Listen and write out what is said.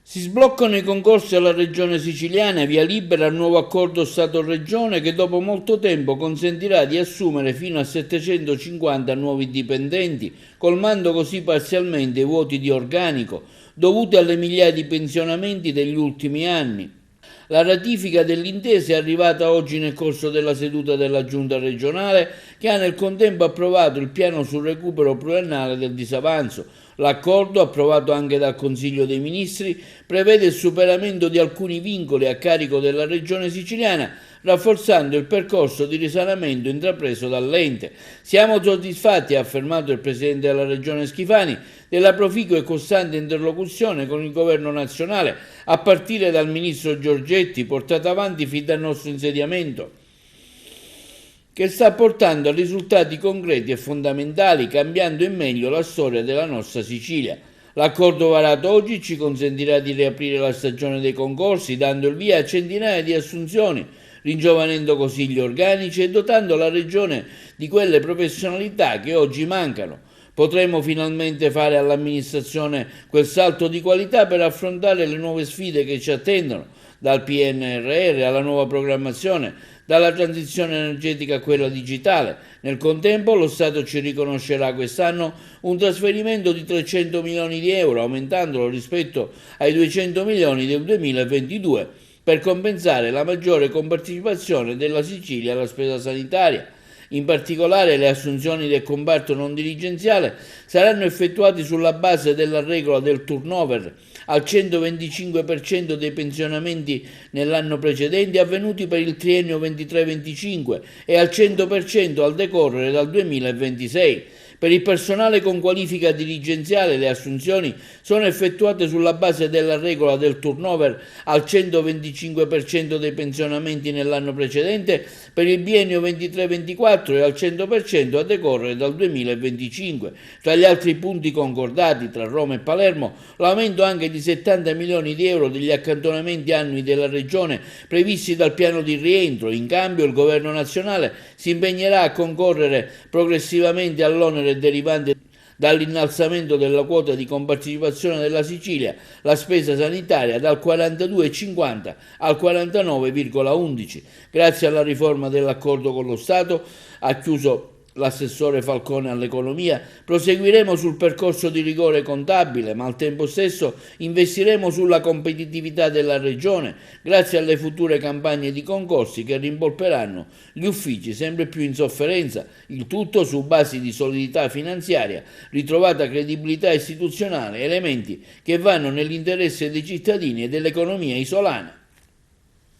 Si sbloccano i concorsi alla Regione Siciliana, via libera al nuovo accordo Stato-Regione che dopo molto tempo consentirà di assumere fino a 750 nuovi dipendenti, colmando così parzialmente i vuoti di organico dovuti alle migliaia di pensionamenti degli ultimi anni. La ratifica dell'intesa è arrivata oggi nel corso della seduta della Giunta regionale che ha nel contempo approvato il piano sul recupero pluriennale del disavanzo. L'accordo, approvato anche dal Consiglio dei Ministri, prevede il superamento di alcuni vincoli a carico della Regione siciliana, rafforzando il percorso di risanamento intrapreso dall'ente. Siamo soddisfatti, ha affermato il Presidente della Regione Schifani, della proficua e costante interlocuzione con il Governo nazionale, a partire dal Ministro Giorgetti, portata avanti fin dal nostro insediamento, che sta portando a risultati concreti e fondamentali, cambiando in meglio la storia della nostra Sicilia. L'accordo varato oggi ci consentirà di riaprire la stagione dei concorsi, dando il via a centinaia di assunzioni, ringiovanendo così gli organici e dotando la Regione di quelle professionalità che oggi mancano. Potremo finalmente fare all'amministrazione quel salto di qualità per affrontare le nuove sfide che ci attendono, dal PNRR alla nuova programmazione, dalla transizione energetica a quella digitale. Nel contempo lo Stato ci riconoscerà quest'anno un trasferimento di 300 milioni di euro, aumentandolo rispetto ai 200 milioni del 2022, per compensare la maggiore compartecipazione della Sicilia alla spesa sanitaria. In particolare le assunzioni del comparto non dirigenziale saranno effettuate sulla base della regola del turnover al 125% dei pensionamenti nell'anno precedente avvenuti per il triennio 23-25 e al 100% al decorrere dal 2026. Per il personale con qualifica dirigenziale le assunzioni sono effettuate sulla base della regola del turnover al 125% dei pensionamenti nell'anno precedente per il biennio 23-24 e al 100% a decorrere dal 2025. Tra gli altri punti concordati tra Roma e Palermo, l'aumento anche di 70 milioni di euro degli accantonamenti annui della Regione previsti dal piano di rientro. In cambio il Governo nazionale si impegnerà a concorrere progressivamente all'onere derivante dall'innalzamento della quota di compartecipazione della Sicilia, la spesa sanitaria dal 42,50 al 49,11. Grazie alla riforma dell'accordo con lo Stato, ha chiuso l'assessore Falcone all'economia, proseguiremo sul percorso di rigore contabile, ma al tempo stesso investiremo sulla competitività della Regione, grazie alle future campagne di concorsi che rimpolperanno gli uffici sempre più in sofferenza, il tutto su basi di solidità finanziaria, ritrovata credibilità istituzionale, elementi che vanno nell'interesse dei cittadini e dell'economia isolana.